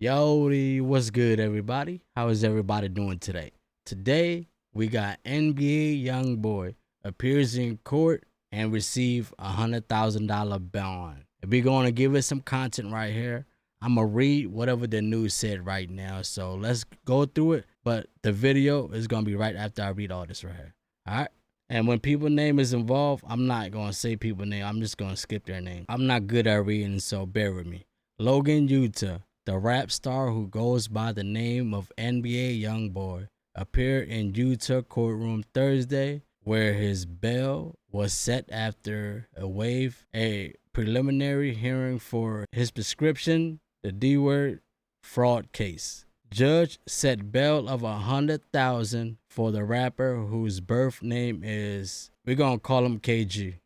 Yo, what's good, everybody? How is everybody doing today? Today, we got NBA YoungBoy appears in court and receive $100,000 bond. We're going to give it some content right here. I'm going to read whatever the news said right now. So let's go through it. But the video is going to be right after I read all this right here. All right? And when people name is involved, I'm not going to say people name. I'm just going to skip their name. I'm not good at reading, so bear with me. Logan, Utah. The rap star who goes by the name of NBA YoungBoy appeared in Utah courtroom Thursday, where his bail was set after a preliminary hearing for his prescription, the D-word fraud case. Judge set bail of $100,000 for the rapper whose birth name is, we're gonna call him KG.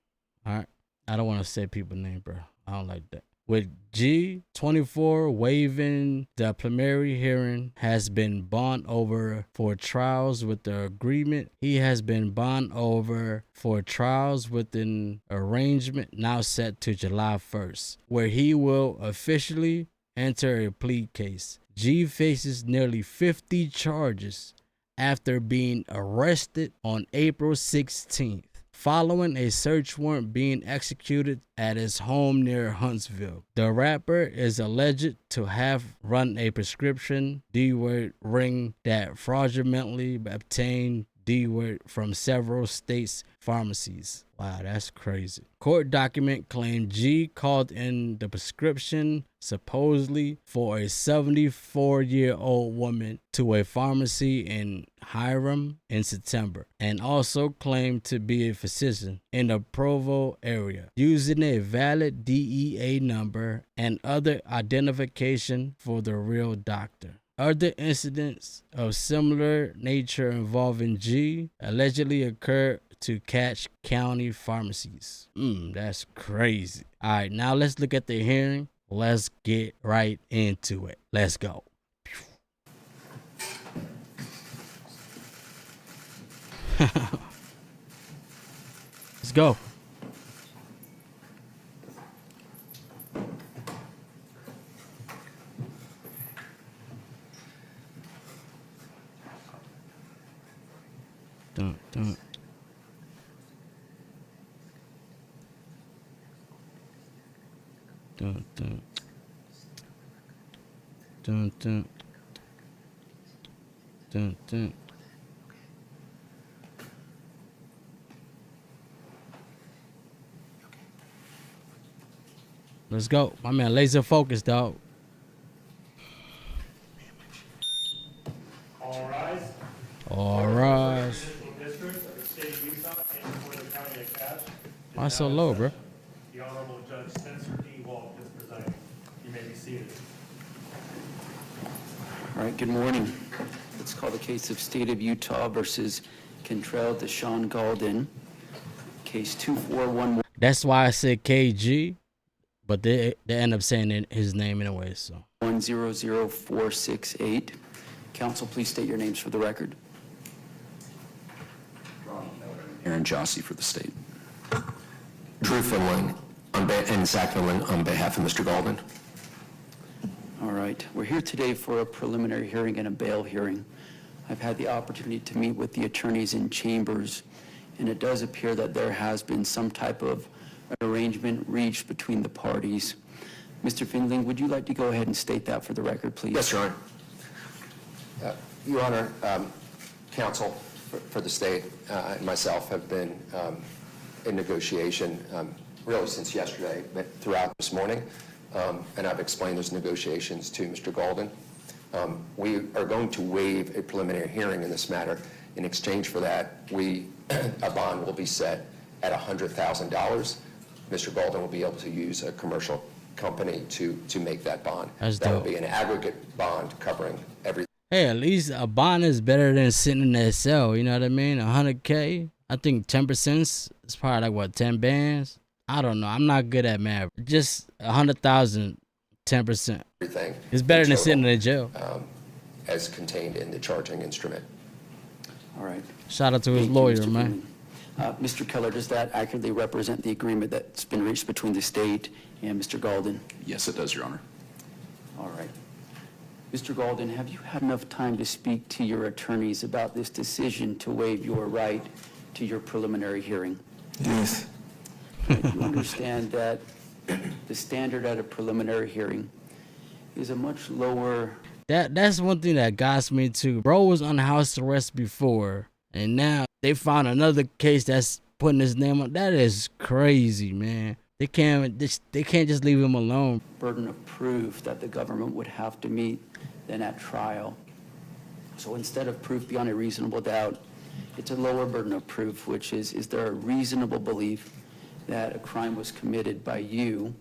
All right, I don't want to say people's name, bro. I don't like that. With G24 waiving the preliminary hearing has been bond over for trials with the agreement. He has been bond over for trials with an arrangement now set to July 1st, where he will officially enter a plea case. G faces nearly 50 charges after being arrested on April 16th. Following a search warrant being executed at his home near Huntsville. The rapper is alleged to have run a prescription D-word ring that fraudulently obtained D-word from several states' pharmacies. Wow, that's crazy. Court document claimed G called in the prescription supposedly for a 74-year-old woman to a pharmacy in Hiram in September, and also claimed to be a physician in the Provo area, using a valid DEA number and other identification for the real doctor. Other incidents of similar nature involving G allegedly occurred to Cache County pharmacies. That's crazy. All right, now let's look at the hearing. Let's get right into it. Let's go. Let's go. Dun, dun. Dun, dun. Dun, dun. Dun, dun. Let's go. My man, laser focus, dog. All rise. All rise. District of the state of Utah and for the county of Cache. Why so low, bro? The Honorable Judge Spencer D. Walk is presiding. You may be seated. All right, good morning. Let's call the case of State of Utah versus Kentrell Deshaun Galden. Case 2411. That's why I said KG, but they end up saying his name anyway, so. 100468. Counsel, please state your names for the record. Aaron Jossie for the state. Drew Finland and Zach Finland on behalf of Mr. Galden. All right, we're here today for a preliminary hearing and a bail hearing. I've had the opportunity to meet with the attorneys in chambers, and it does appear that there has been some type of arrangement reached between the parties. Mr. Findling, would you like to go ahead and state that for the record, please? Yes, Your Honor. Your Honor, counsel for the state and myself have been in negotiation really since yesterday, but throughout this morning, and I've explained those negotiations to Mr. Galden. We are going to waive a preliminary hearing in this matter. In exchange for that, a bond will be set at $100,000. Mr. Galden will be able to use a commercial company to make that bond. That's that dope. will be an aggregate bond covering everything. Hey, at least a bond is better than sitting in that cell, you know what I mean? 100K, I think 10% is probably like, what, 10 bands? I don't know. I'm not good at math. Just 100,000, 10%. Everything It's better in than total, sitting in jail. as contained in the charging instrument. All right. Shout out to his Thank you, lawyer, Mr. man. Findling. Mr. Keller, does that accurately represent the agreement that's been reached between the state and Mr. Galden? Yes, it does, Your Honor. All right. Mr. Golden, have you had enough time to speak to your attorneys about this decision to waive your right to your preliminary hearing? Yes. You understand that the standard at a preliminary hearing is a much lower. That's one thing that got me too. Bro was on house arrest before, and now they found another case that's putting his name on. That is crazy, man. They can't just leave him alone. Burden of proof that the government would have to meet than at trial. So instead of proof beyond a reasonable doubt, it's a lower burden of proof, which is there a reasonable belief that a crime was committed by you?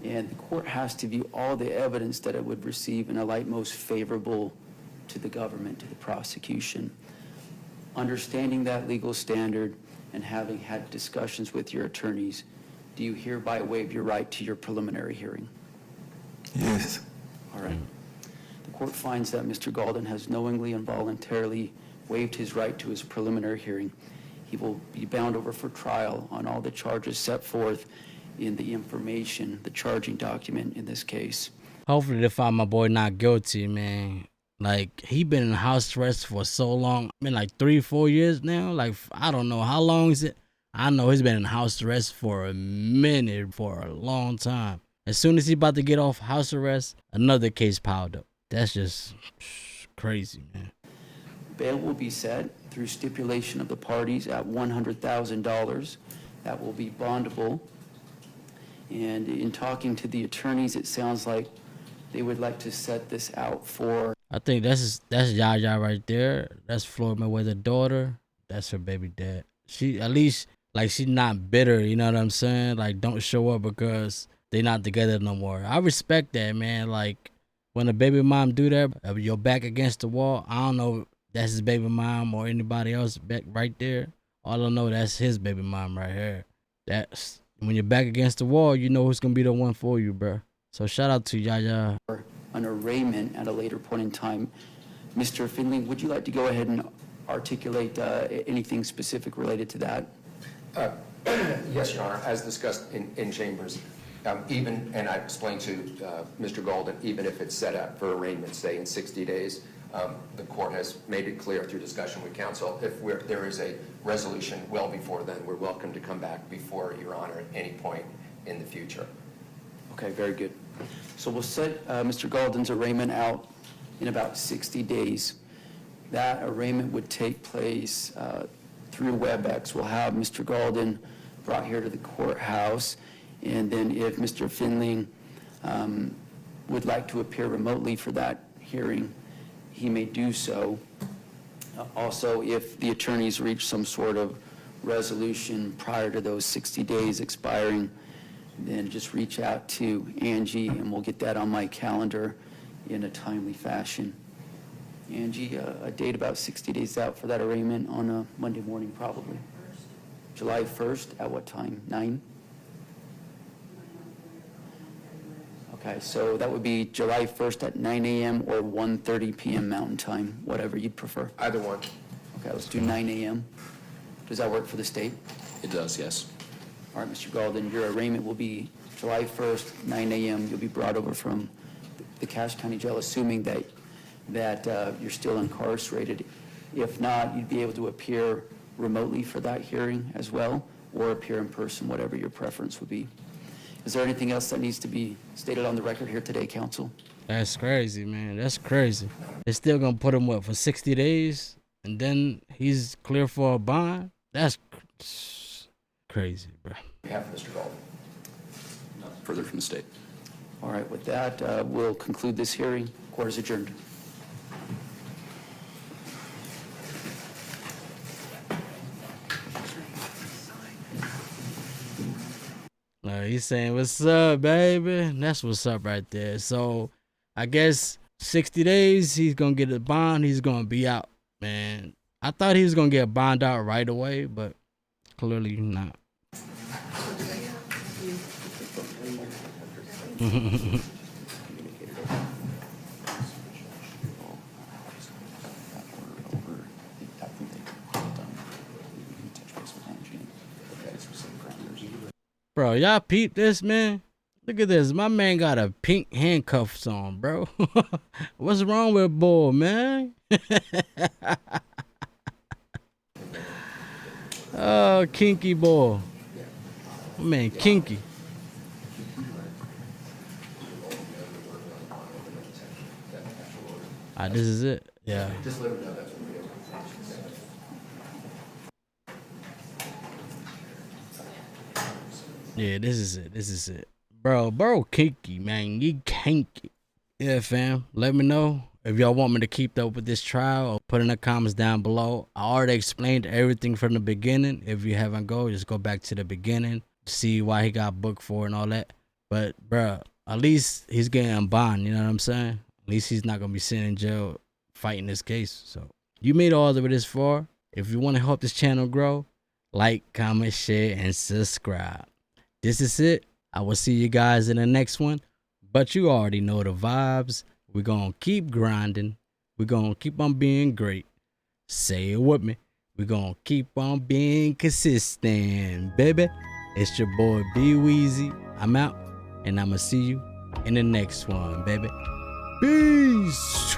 And the court has to view all the evidence that it would receive in a light most favorable to the government, to the prosecution. Understanding that legal standard and having had discussions with your attorneys, do you hereby waive your right to your preliminary hearing? Yes. All right. The court finds that Mr. Golden has knowingly and voluntarily waived his right to his preliminary hearing. He will be bound over for trial on all the charges set forth in the information, the charging document in this case. Hopefully they find my boy not guilty, man. Like, he been in house arrest for so long. Been like 3-4 years now. Like, I don't know how long is it. I know he's been in house arrest for a minute, for a long time. As soon as he about to get off house arrest, another case piled up. That's just crazy, man. Bail will be set through stipulation of the parties at $100,000. That will be bondable. And in talking to the attorneys, it sounds like they would like to set this out for. I think that's Yaya right there. That's Floyd Mayweather's daughter. That's her baby dad. She, at least, like, she's not bitter, you know what I'm saying? Like, don't show up because they not together no more. I respect that, man. Like, when a baby mom do that, your back against the wall, I don't know if that's his baby mom or anybody else back right there. All I know, that's his baby mom right here. That's, when you're back against the wall, you know who's going to be the one for you, bro. So shout out to Yaya. An arraignment at a later point in time. Mr. Finley, would you like to go ahead and articulate anything specific related to that? Yes, Your Honor, as discussed in chambers, even, and I explained to Mr. Golden, even if it's set up for arraignment, say in 60 days, the court has made it clear through discussion with counsel, if there is a resolution well before then, we're welcome to come back before Your Honor at any point in the future. Okay, very good. So we'll set Mr. Golden's arraignment out in about 60 days. That arraignment would take place through WebEx. We'll have Mr. Golden brought here to the courthouse, and then if Mr. Finley would like to appear remotely for that hearing, he may do so. Also, if the attorneys reach some sort of resolution prior to those 60 days expiring, then just reach out to Angie and we'll get that on my calendar in a timely fashion. Angie, a date about 60 days out for that arraignment on a Monday morning probably. July 1st, at what time? 9? Okay, so that would be July 1st at 9 a.m. or 1:30 p.m. Mountain Time, whatever you'd prefer. Either one. Okay, let's do 9 a.m. Does that work for the state? It does, yes. All right, Mr. Golden, your arraignment will be July 1st, 9 a.m. You'll be brought over from the Cache County Jail, assuming that you're still incarcerated. If not, you'd be able to appear remotely for that hearing as well, or appear in person, whatever your preference would be. Is there anything else that needs to be stated on the record here today, counsel? That's crazy, man. That's crazy. They're still going to put him, for 60 days? And then he's clear for a bond? That's crazy, bro. On behalf of Mr. Golden. Further from the state. All right, with that, we'll conclude this hearing. Court is adjourned. He's saying, what's up, baby? That's what's up right there. So, I guess 60 days, he's going to get a bond. He's going to be out, man. I thought he was going to get a bond out right away, but clearly not. Bro, y'all peep this, man? Look at this. My man got a pink handcuffs on, bro. What's wrong with boy, man? Oh, kinky boy. My man, kinky. This is it. Yeah. Just let them know that's what we do. Yeah, this is it. This is it. Bro, kinky, man. You kinky. Yeah, fam. Let me know if y'all want me to keep up with this trial, or put in the comments down below. I already explained everything from the beginning. If you haven't just go back to the beginning, see why he got booked for and all that. But, bro, at least he's getting bond, you know what I'm saying? At least he's not going to be sitting in jail fighting this case. So, you made all the way this far. If you want to help this channel grow, like, comment, share, and subscribe. This is it. I will see you guys in the next one. But you already know the vibes. We're going to keep grinding. We're going to keep on being great. Say it with me. We're going to keep on being consistent, baby. It's your boy B Weezy. I'm out. And I'm going to see you in the next one, baby. Peace.